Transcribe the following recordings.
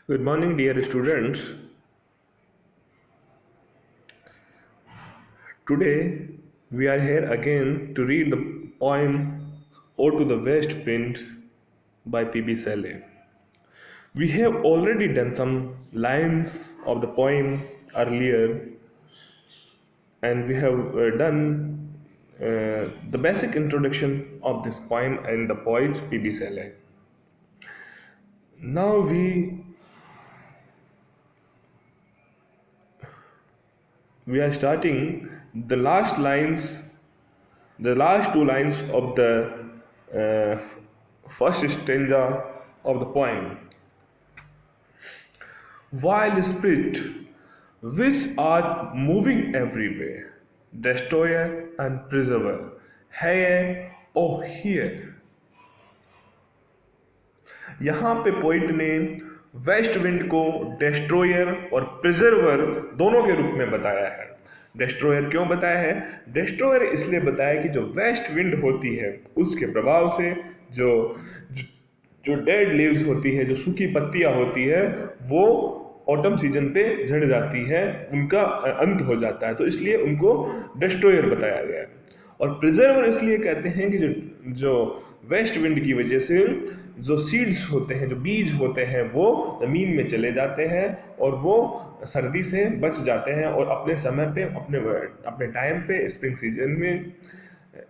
Good morning, dear students. Today we are here again to read the poem Ode to the West Wind by P.B. Shelley. We have already done some lines of the poem earlier, and we have done the basic introduction of this poem and the poet P.B. Shelley. Now we are starting the last lines, the last two lines of the uh, first stanza of the poem. Wild spirit, which art moving everywhere, destroyer and preserver, here oh here. यहाँ पे poet ने west wind को destroyer और preserver दोनों के रूप में बताया है। डेस्ट्रॉयर क्यों बताया है? डेस्ट्रॉयर इसलिए बताया कि जो वेस्ट विंड होती है उसके प्रभाव से जो जो डेड लीव्स होती है, जो सूखी पत्तियां होती है, वो ऑटम सीजन पे झड़ जाती है, उनका अंत हो जाता है, तो इसलिए उनको डेस्ट्रॉयर बताया गया है। और प्रिजर्वर इसलिए कहते हैं कि जो जो वेस्ट विंड की वजह से जो सीड्स होते हैं, जो बीज होते हैं, वो ज़मीन में चले जाते हैं और वो सर्दी से बच जाते हैं और अपने समय पे अपने अपने टाइम पे स्प्रिंग सीजन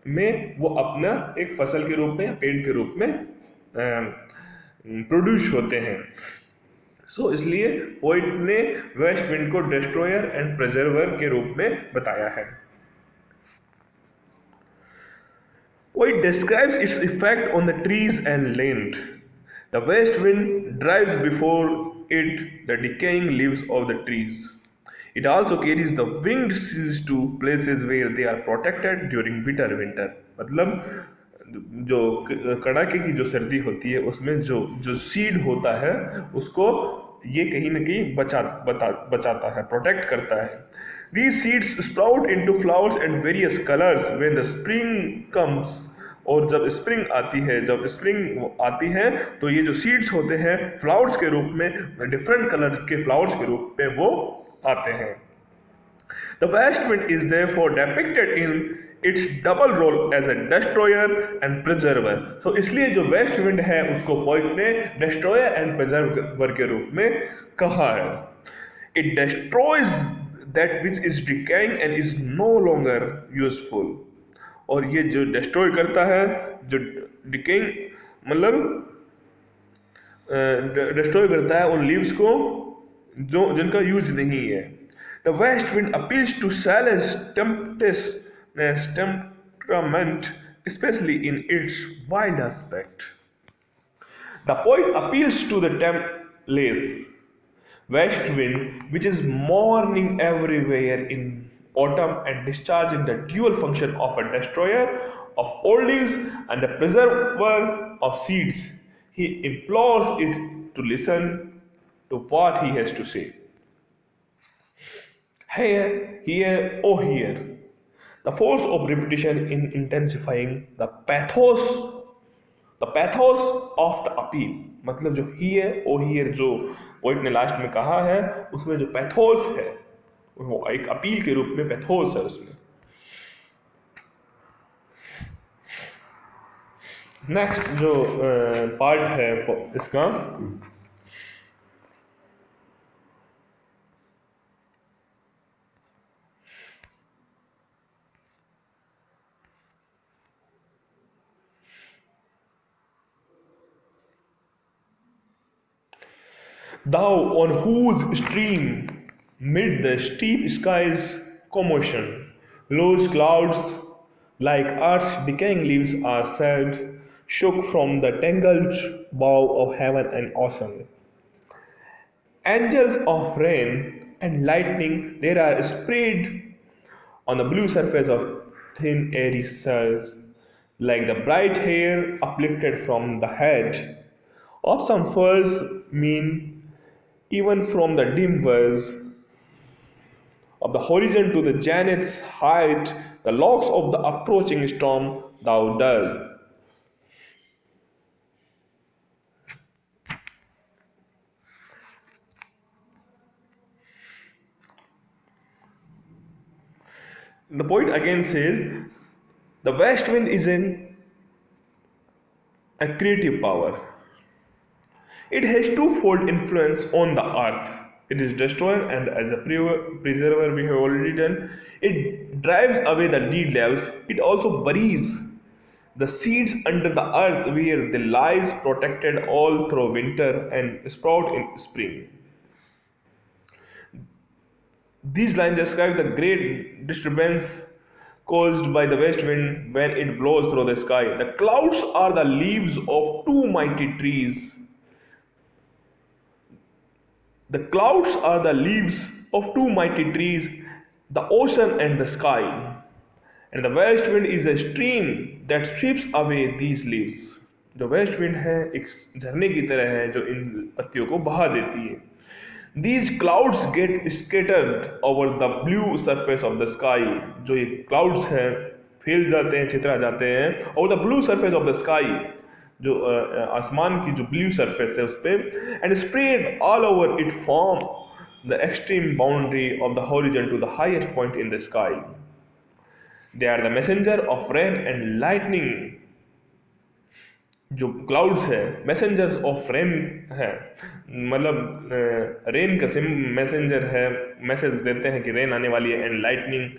में वो अपना एक फसल के रूप में या पेड़ के रूप में प्रोड्यूस होते हैं। इसलिए पोइट ने वेस्ट विंड को डिस्ट्रॉयर एंड प्रिजर्वर के रूप में बताया है। Poet describes its effect on the trees and land. The west wind drives before it the decaying leaves of the trees. It also carries the winged seeds to places where they are protected during bitter winter. मतलब जो कड़ाके की जो सर्दी होती है उसमें जो जो सीड होता है उसको ये कहीं ना कहीं बचाता है, प्रोटेक्ट करता है। These seeds sprout into flowers and various colors when the spring comes. और जब स्प्रिंग आती है, तो ये जो सीड्स होते हैं फ्लावर्स के रूप में, डिफरेंट कलर के फ्लावर्स के रूप में वो आते हैं। The west wind is therefore depicted in its double role as a destroyer and preserver. तो इसलिए जो वेस्ट विंड है उसको पोइट ने destroyer and preserver के रूप में कहा है। It destroys that which is decaying and is no longer useful. और ये जो डिस्ट्रॉय करता है, जो डिकेइंग मतलब डिस्ट्रॉय करता है उन लीव्स को जो जिनका यूज नहीं है। The west wind appeals to Shelley's temperament, especially in its wild aspect. The poet appeals to the tempest west wind, which is mourning everywhere in autumn and discharging the dual function of a destroyer of old leaves and a preserver of seeds. He implores it to listen to what he has to say. Here, oh here. The force of repetition in intensifying the pathos of the appeal. मतलब जो here O here जो poet ने last में कहा है उसमें जो pathos है वो एक अपील के रूप में पैथोस है उसमें। नेक्स्ट जो पार्ट है इसका, thou on whose stream mid the steep skies commotion low clouds like earth's decaying leaves are said shook from the tangled bough of heaven and ocean. Angels of rain and lightning there are spread on the blue surface of thin airy cells like the bright hair uplifted from the head of some false mean. Even from the dim verge of the horizon to the zenith's height, the locks of the approaching storm thou dull. The poet again says the west wind is a creative power. It has twofold influence on the earth. It is destroyer and as a preserver we have already done. It drives away the dead leaves. It also buries the seeds under the earth where they lies protected all through winter and sprout in spring. These lines describe the great disturbance caused by the west wind when it blows through the sky. The clouds are the leaves of two mighty trees. The clouds are the leaves of two mighty trees, the ocean and the sky. And the west wind is a stream that sweeps away these leaves. जो west wind है एक झरने की तरह है जो इन पत्तियों को बहा देती है. These clouds get scattered over the blue surface of the sky. जो ये clouds हैं फैल जाते हैं, छितरा जाते हैं over the blue surface of the sky, जो आसमान की जो ब्लू सरफेस है उस पर, and spread all over it form the extreme boundary of the horizon to the highest point in the sky. They are the messenger of rain and lightning. जो clouds है messengers of rain है, मतलब rain का SIM messenger है, message देते हैं कि rain आने वाली है, एंड लाइटनिंग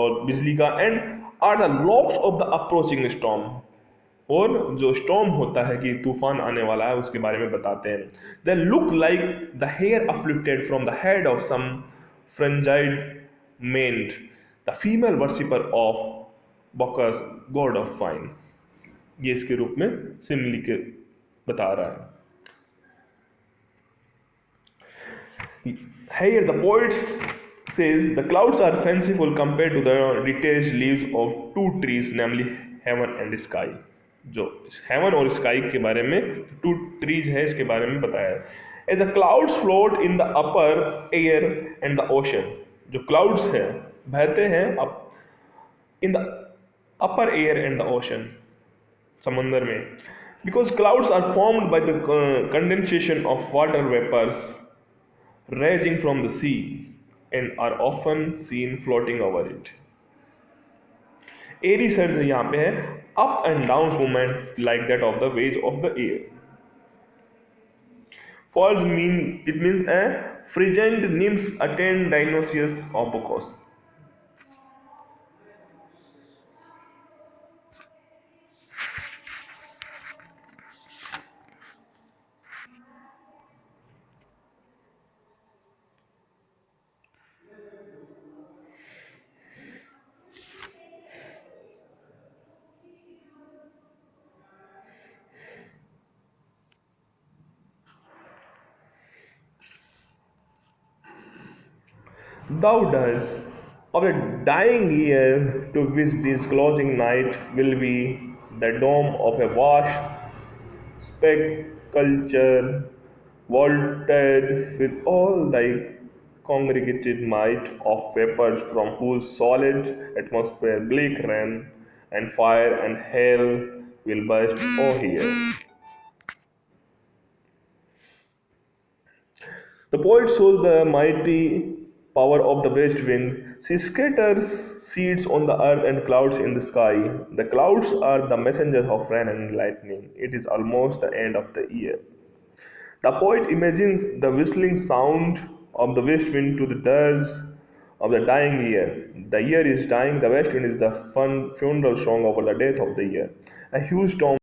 और बिजली का, and are the locks of the approaching storm, और जो स्टॉर्म होता है कि तूफान आने वाला है उसके बारे में बताते हैं. They look like the hair afflicted from the head of some frenzied maenad, the female worshipper of Bacchus god of fine. ये इसके रूप में सिमिली के बता रहा है. Here the poet says the clouds are fanciful compared to the detached leaves of two trees, namely heaven and sky. जो heaven और sky के बारे में two trees है इसके बारे में बताया है. As the clouds float in the upper air and the ocean, जो clouds है बहते हैं in the upper air and the ocean, समंदर में, because clouds are formed by the condensation of water vapors rising from the sea and are often seen floating over it. Airy surge यहाँ पे है, up and down movement like that of the waves of the air. Falls it means a frigent nymphs attend Dionysius of Bacchus. Thou dost of a dying year to which this closing night will be the dome of a vast sepulchre vaulted with all thy congregated might of vapors from whose solid atmosphere bleak rain and fire and hail will burst, O here. The poet shows the mighty power of the west wind. She scatters seeds on the earth and clouds in the sky. The clouds are the messengers of rain and lightning. It is almost the end of the year. The poet imagines the whistling sound of the west wind to the dirge of the dying year. The year is dying, the west wind is the funeral song over the death of the year. A huge storm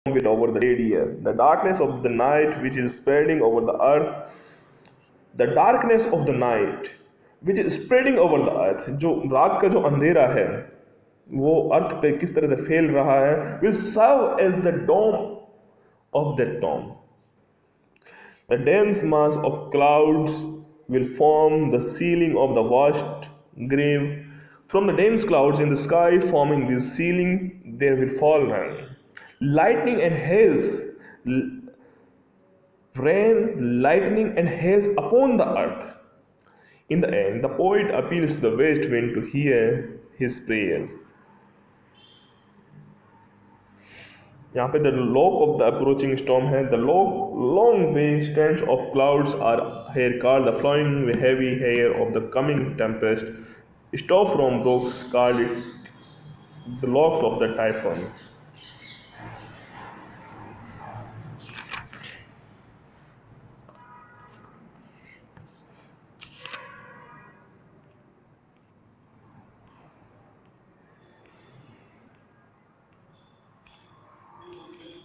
will over the dead year. The darkness of the night which is spreading over the earth, the darkness of the night which is spreading over the earth, जो रात का जो अंधेरा है वो अर्थ पे किस तरह से फैल रहा है, will serve as the dome of that tomb. The dense mass of clouds will form the ceiling of the vast grave. From the dense clouds in the sky forming this ceiling, there will fall rain. Lightning and hails, rain, lightning and hails upon the earth. In the end, the poet appeals to the west wind to hear his prayers. यहाँ पे the lock of the approaching storm है. The long way strands of clouds are here called the flowing heavy hair of the coming tempest. Stop from Brooks called it the locks of the typhoon.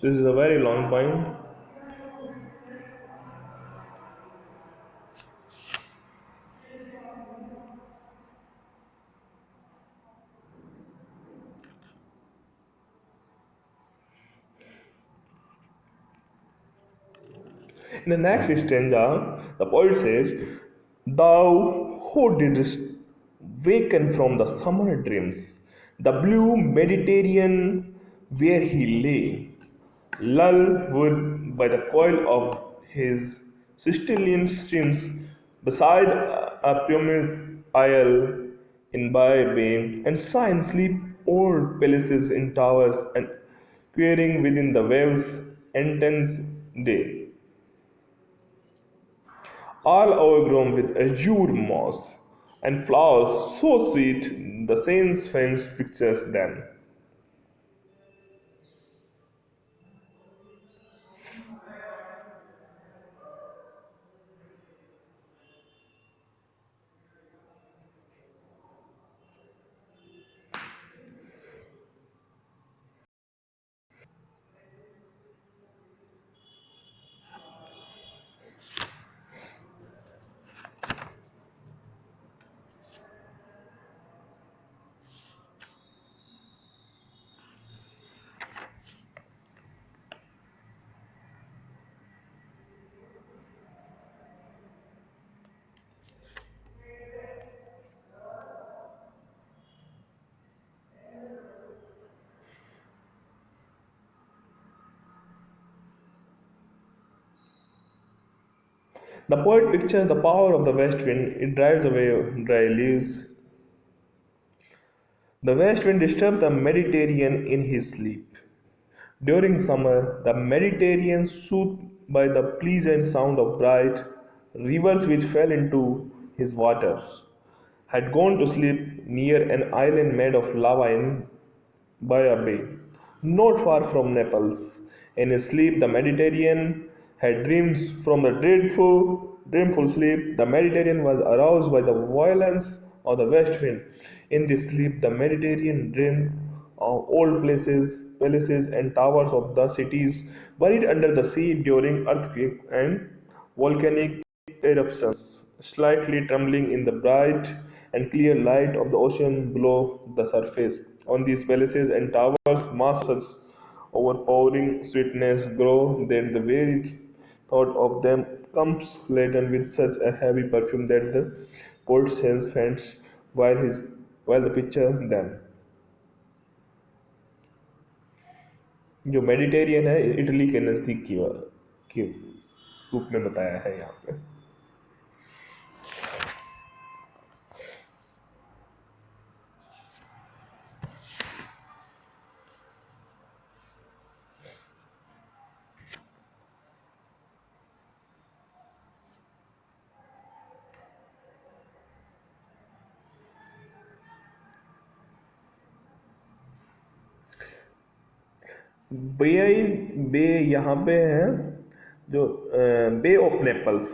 This is a very long poem. In the next stanza, the poet says, "Thou who didst waken from the summer dreams, the blue Mediterranean where he lay, lulled by the coil of his Sicilian streams, beside a promised isle in Bay, and saw in sleep old palaces in towers and querying within the waves' intense day, all overgrown with azure moss and flowers so sweet the saint's French pictures them." The poet pictures the power of the west wind. It drives away dry leaves. The west wind disturbed the Mediterranean in his sleep. During summer, the Mediterranean, soothed by the pleasant sound of bright rivers which fell into his waters, had gone to sleep near an island made of lava by a bay, not far from Naples. In his sleep, the Mediterranean had dreams. From the dreamful sleep, the Mediterranean was aroused by the violence of the west wind. In this sleep, the Mediterranean dreamed of old palaces, and towers of the cities buried under the sea during earthquake and volcanic eruptions, slightly trembling in the bright and clear light of the ocean below the surface. On these palaces and towers, masks overpowering sweetness grow that the very thought of them comes laden with such a heavy perfume that the poet sense faints while the picture them. जो Mediterranean है Italy के नज़दीक की रूप में बताया है यहाँ पे। बे बे यहाँ पे है जो बे ऑफ नेपल्स